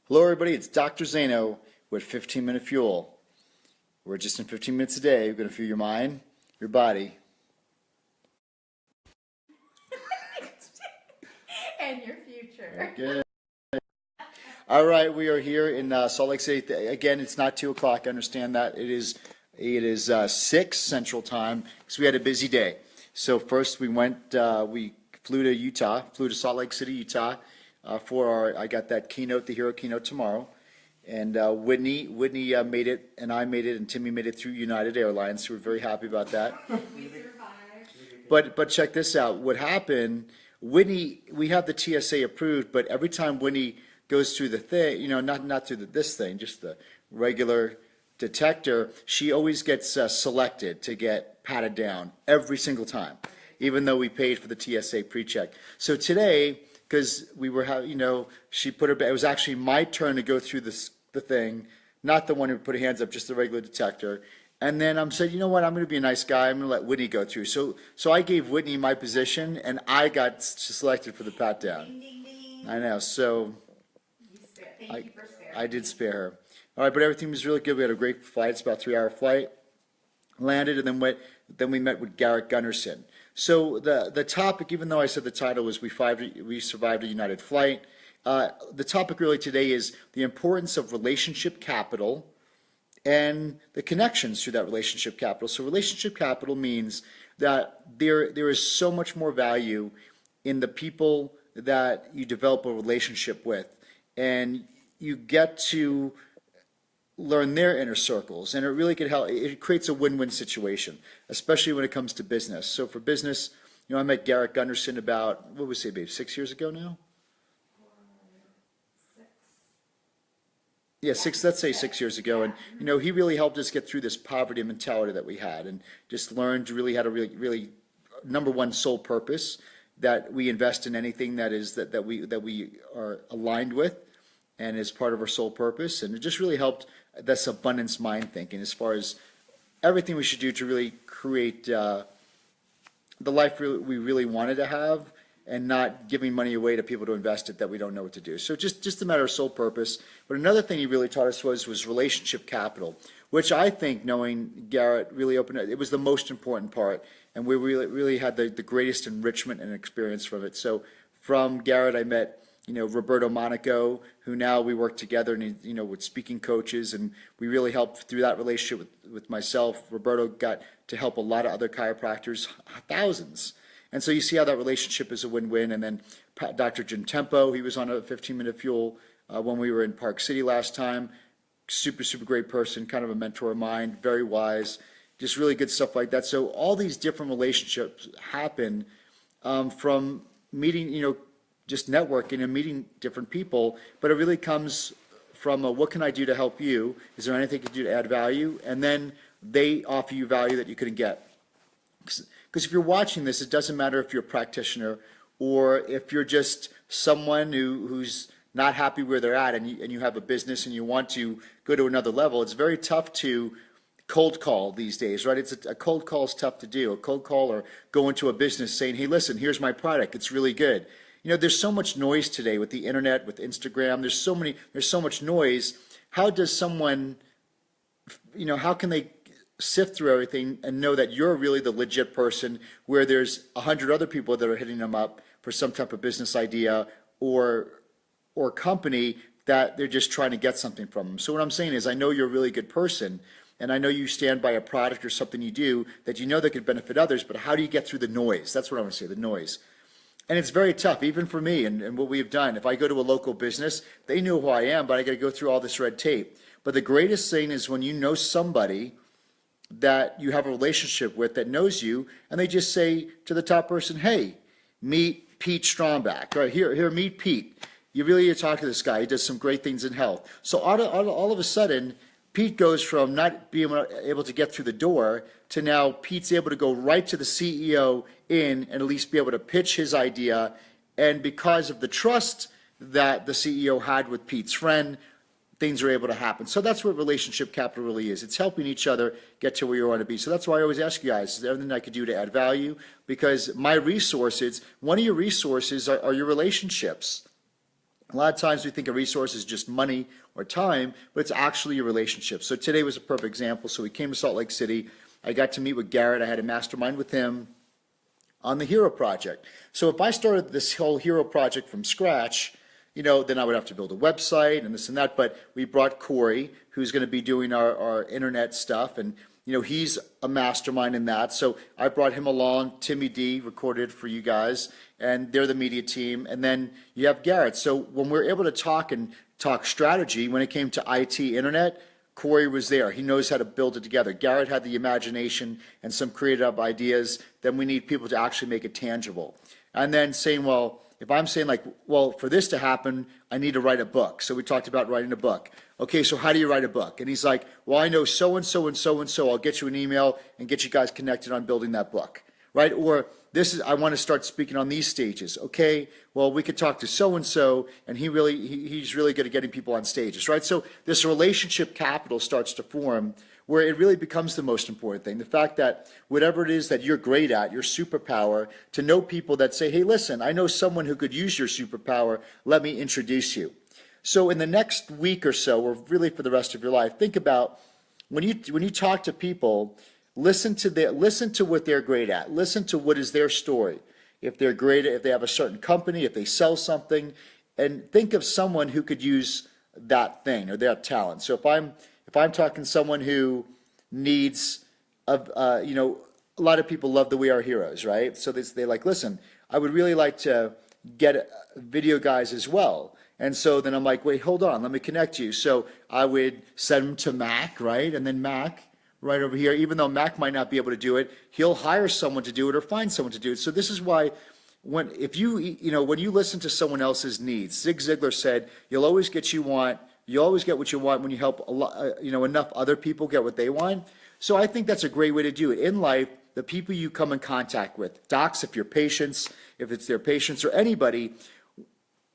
Hello, everybody. It's Dr. Zano with 15 Minute Fuel. We're just in 15 minutes a day. We're going to fuel your mind, your body, And your future. okay. All right, we are here in Salt Lake City. Again, it's not 2 o'clock. I understand that. It is 6 Central Time because we had a busy day. So first we flew to Utah, flew to Salt Lake City, Utah I got that keynote, the hero keynote tomorrow. And Whitney made it, and I made it, and Timmy made it through United Airlines. So we're very happy about that. We survived. But check this out. What happened? Whitney, we have the TSA approved, but every time Whitney goes through the thing, not through this thing, just the regular detector, she always gets selected to get patted down every single time, even though we paid for the TSA pre-check. So today, because we were she put her. It was actually my turn to go through the thing, not the one who put her hands up, just the regular detector. And then I'm said, you know what? I'm going to be a nice guy. I'm going to let Whitney go through. So I gave Whitney my position, and I got selected for the pat down. Ding, ding, ding. I know. So Thank you for sparing I did me. spare her. All right, but everything was really good. We had a great flight. It's about a 3-hour flight. Landed, and then we met with Garrett Gunderson. So the topic, even though I said the title was we survived a United flight, the topic really today is the importance of relationship capital and the connections to that relationship capital. So relationship capital means that there is so much more value in the people that you develop a relationship with, and you get to learn their inner circles, and it really could help. It creates a win-win situation, especially when it comes to business. So for business, I met Garrett Gunderson about, what was it, babe, 6 years ago now? Yeah, let's say 6 years ago. And, he really helped us get through this poverty mentality that we had, and just learned really how to really, number one, sole purpose, that we invest in anything that we are aligned with and is part of our sole purpose. And it just really helped this abundance mind thinking as far as everything we should do to really create the life we really wanted to have, and not giving money away to people to invest it that we don't know what to do. So just a matter of sole purpose. But another thing he really taught us was relationship capital, which I think, knowing Garrett, really opened it. It was the most important part, and we really had the greatest enrichment and experience from it. So from Garrett, I met Roberto Monaco, who now we work together, and with speaking coaches, and we really helped through that relationship with myself. Roberto got to help a lot of other chiropractors, thousands. And so you see how that relationship is a win-win. And then Dr. Jim Tempo, he was on a 15-minute fuel when we were in Park City last time. Super, super great person, kind of a mentor of mine, very wise, just really good stuff like that. So all these different relationships happen from meeting, just networking and meeting different people, but it really comes from what can I do to help you? Is there anything I can do to add value? And then they offer you value that you couldn't get. Because if you're watching this, it doesn't matter if you're a practitioner or if you're just someone who's not happy where they're at, and you have a business and you want to go to another level. It's very tough to cold call these days, right? A cold call is tough to do. A cold call, or go into a business saying, hey, listen, here's my product. It's really good. There's so much noise today with the internet, with Instagram. There's so much noise. How does someone, how can they sift through everything and know that you're really the legit person, where there's 100 other people that are hitting them up for some type of business idea or company that they're just trying to get something from them? So what I'm saying is, I know you're a really good person, and I know you stand by a product or something you do that that could benefit others, but how do you get through the noise? That's what I want to say, the noise. And it's very tough, even for me and what we've done. If I go to a local business, they know who I am, but I got to go through all this red tape. But the greatest thing is when you know somebody that you have a relationship with that knows you, and they just say to the top person, hey, meet Pete Stromback. Right, here, meet Pete. You really need to talk to this guy. He does some great things in health. So all of a sudden, Pete goes from not being able to get through the door to now Pete's able to go right to the CEO and at least be able to pitch his idea. And because of the trust that the CEO had with Pete's friend, things are able to happen. So that's what relationship capital really is. It's helping each other get to where you want to be. So that's why I always ask you guys, is there anything I could do to add value? Because my resources, one of your resources are your relationships. A lot of times we think a resource is just money or time, but it's actually your relationship. So today was a perfect example. So we came to Salt Lake City. I got to meet with Garrett. I had a mastermind with him on the Hero Project. So if I started this whole Hero Project from scratch, then I would have to build a website and this and that. But we brought Corey, who's going to be doing our internet stuff, and he's a mastermind in that. So I brought him along. Timmy D recorded for you guys, and they're the media team. And then you have Garrett. So when we're able to talk strategy, when it came to IT, internet, Corey was there. He knows how to build it together. Garrett had the imagination and some creative ideas. Then we need people to actually make it tangible. And then saying, well, if I'm saying for this to happen, I need to write a book. So we talked about writing a book. Okay, so how do you write a book? And he's like, well, I know so-and-so and so-and-so. I'll get you an email and get you guys connected on building that book, right? Or I want to start speaking on these stages. Okay, well, we could talk to so-and-so, and he's really good at getting people on stages, right? So this relationship capital starts to form where it really becomes the most important thing. The fact that whatever it is that you're great at, your superpower, to know people that say, hey, listen, I know someone who could use your superpower. Let me introduce you. So in the next week or so, or really for the rest of your life, think about when you talk to people, listen to what they're great at. Listen to what is their story. If they're great, if they have a certain company, if they sell something, and think of someone who could use that thing or their talent. So if I'm talking to someone who needs, a lot of people love the We Are Heroes, right? So they like, listen, I would really like to get video guys as well. And so then I'm like, wait, hold on, let me connect you. So I would send them to Mac, right? And then Mac, right over here, even though Mac might not be able to do it, he'll hire someone to do it or find someone to do it. So this is why when you listen to someone else's needs, Zig Ziglar said, you'll always get what you want when you help enough other people get what they want. So I think that's a great way to do it. In life, the people you come in contact with, docs, if it's their patients or anybody,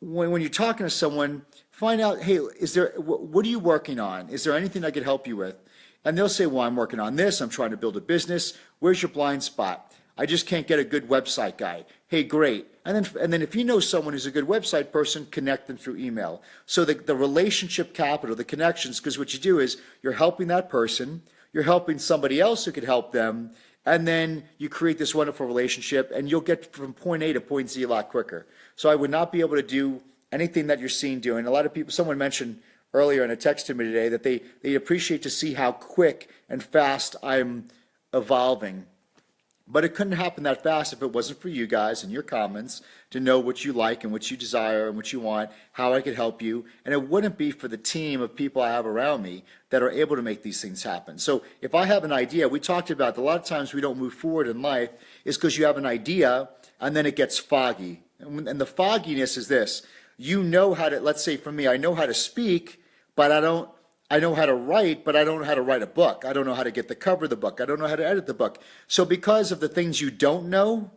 when you're talking to someone, find out, hey, what are you working on? Is there anything I could help you with? And they'll say, well, I'm working on this. I'm trying to build a business. Where's your blind spot? I just can't get a good website guy. Hey, great. And then if you know someone who's a good website person, connect them through email. So the relationship capital, the connections, because what you do is you're helping that person, you're helping somebody else who could help them, and then you create this wonderful relationship, and you'll get from point A to point Z a lot quicker. So I would not be able to do anything that you're seeing doing. A lot of people, someone mentioned earlier in a text to me today that they appreciate to see how quick and fast I'm evolving. But it couldn't happen that fast if it wasn't for you guys and your comments to know what you like and what you desire and what you want, how I could help you. And it wouldn't be for the team of people I have around me that are able to make these things happen. So if I have an idea, we talked about a lot of times we don't move forward in life is because you have an idea and then it gets foggy. And the fogginess is this. Let's say for me, I know how to speak, but I know how to write, but I don't know how to write a book. I don't know how to get the cover of the book. I don't know how to edit the book. So because of the things you don't know,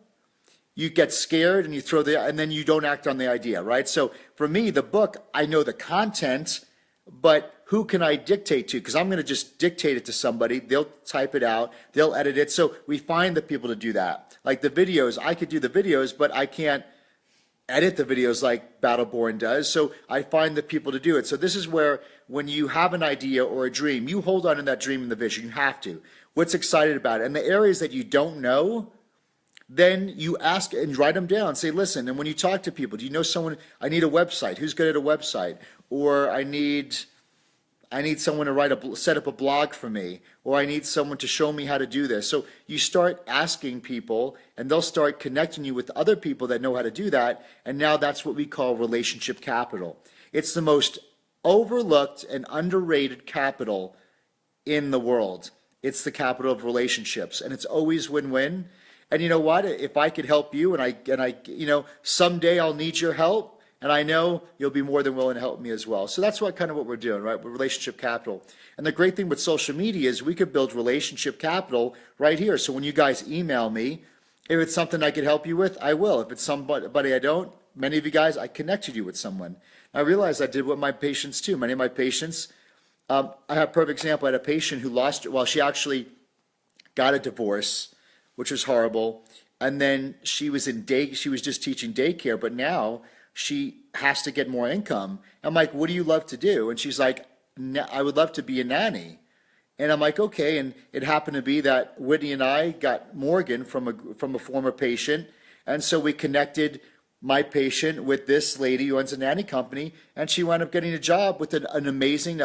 you get scared and and then you don't act on the idea, right? So for me, the book, I know the content, but who can I dictate to? Because I'm going to just dictate it to somebody. They'll type it out. They'll edit it. So we find the people to do that. Like the videos, I could do the videos, but I can't edit the videos like Battleborn does. So I find the people to do it. So this is where when you have an idea or a dream, you hold on to that dream and the vision. You have to. What's excited about it? And the areas that you don't know, then you ask and write them down. Say, listen, and when you talk to people, do you know someone, I need a website. Who's good at a website? Or I need someone to set up a blog for me, or I need someone to show me how to do this. So you start asking people, and they'll start connecting you with other people that know how to do that, and now that's what we call relationship capital. It's the most overlooked and underrated capital in the world. It's the capital of relationships, and it's always win-win. And you know what? If I could help you, and I, someday I'll need your help, and I know you'll be more than willing to help me as well. So that's what we're doing, right? With relationship capital. And the great thing with social media is we could build relationship capital right here. So when you guys email me, if it's something I could help you with, I will. If it's somebody I don't, many of you guys, I connected you with someone. I realized I did with my patients too. Many of my patients, I have a perfect example. I had a patient who she actually got a divorce, which was horrible. And then she was just teaching daycare, but now she has to get more income. I'm like, what do you love to do? And she's like, I would love to be a nanny. And I'm like, okay. And it happened to be that Whitney and I got Morgan from a former patient. And so we connected my patient with this lady who owns a nanny company. And she wound up getting a job with an amazing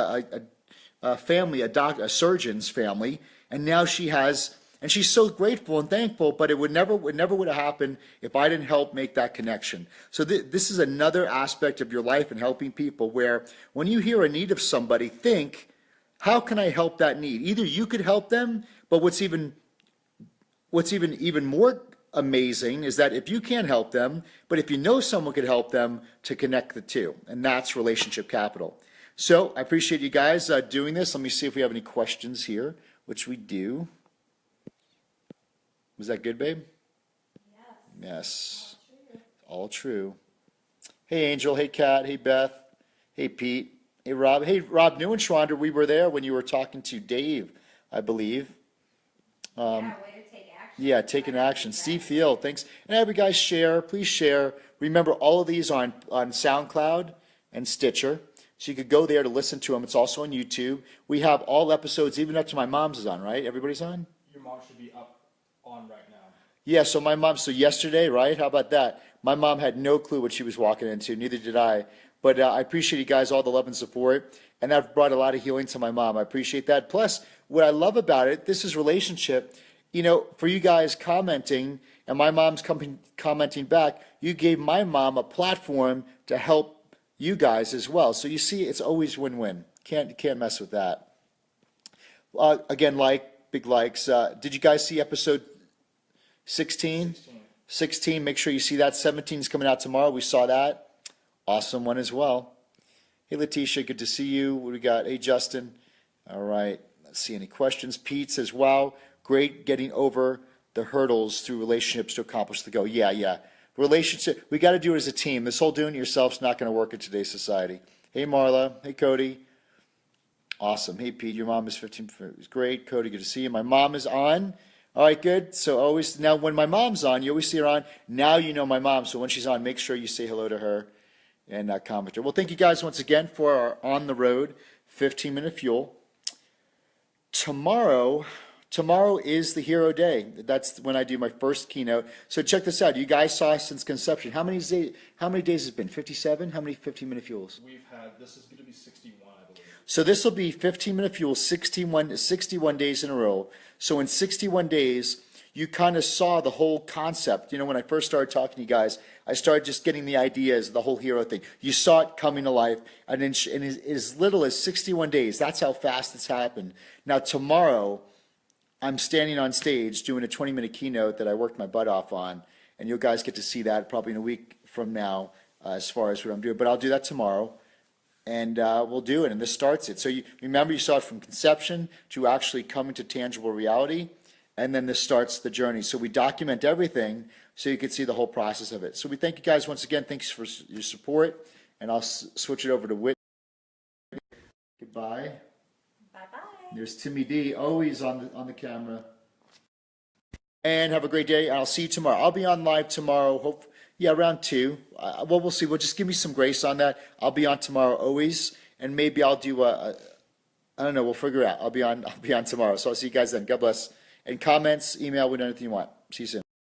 family, a surgeon's family. And now she has, and she's so grateful and thankful, but it would never have happened if I didn't help make that connection. So this is another aspect of your life and helping people where when you hear a need of somebody, think, how can I help that need? Either you could help them, but what's even more amazing is that if you can't help them, but if you know someone could help them, to connect the two, and that's relationship capital. So I appreciate you guys doing this. Let me see if we have any questions here, which we do. Was that good, babe? Yes. All true. Hey, Angel. Hey, Kat. Hey, Beth. Hey, Pete. Hey, Rob. Hey, Rob New and Schwander, we were there when you were talking to Dave, I believe. Yeah, way to take action. Yeah, taking action. Steve Field, thanks. And every guys share, please share. Remember, all of these are on SoundCloud and Stitcher. So you could go there to listen to them. It's also on YouTube. We have all episodes, even up to my mom's is on, right? Everybody's on? Your mom should be up on right now. Yeah, so my mom, so yesterday, right? How about that? My mom had no clue what she was walking into. Neither did I. But I appreciate you guys, all the love and support. And that brought a lot of healing to my mom. I appreciate that. Plus, what I love about it, this is relationship. You know, for you guys commenting, and my mom's commenting back, you gave my mom a platform to help you guys as well. So you see, it's always win-win. Can't mess with that. Again, big likes. Did you guys see episode 16? 16, make sure you see that. 17 is coming out tomorrow. We saw that. Awesome one as well. Hey, Letitia, good to see you. What do we got? Hey, Justin. All right. Let's see any questions. Pete says, wow, great getting over the hurdles through relationships to accomplish the goal. Yeah. Relationship, we got to do it as a team. This whole doing it yourself is not going to work in today's society. Hey, Marla. Hey, Cody. Awesome. Hey, Pete, your mom is 15. It's great. Cody, good to see you. My mom is on. All right, good. So always, now when my mom's on, you always see her on. Now you know my mom. So when she's on, make sure you say hello to her and comment her. Well, thank you guys once again for our On the Road 15-minute fuel. Tomorrow is the Hero Day. That's when I do my first keynote. So check this out. You guys saw us since conception. How many days has it been? 57? How many 15-minute fuels? This is going to be 61, I believe. So this will be 15-minute fuel 61 days in a row. So in 61 days, you kind of saw the whole concept. You know, when I first started talking to you guys, I started just getting the ideas, the whole hero thing. You saw it coming to life, and in as little as 61 days. That's how fast it's happened. Now tomorrow, I'm standing on stage doing a 20-minute keynote that I worked my butt off on, and you guys get to see that probably in a week from now as far as what I'm doing. But I'll do that tomorrow, and we'll do it, and this starts it. So you remember, you saw it from conception to actually coming to tangible reality, and then this starts the journey. So we document everything so you can see the whole process of it. So we thank you guys once again. Thanks for your support, and I'll switch it over to Whitney. Goodbye. Bye-bye. There's Timmy D, always on the camera. And have a great day. I'll see you tomorrow. I'll be on live tomorrow. Around 2. Well, we'll see. Well, just give me some grace on that. I'll be on tomorrow always, and maybe I'll do I don't know. We'll figure it out. I'll be on tomorrow. So I'll see you guys then. God bless. And comments, email, anything you want. See you soon.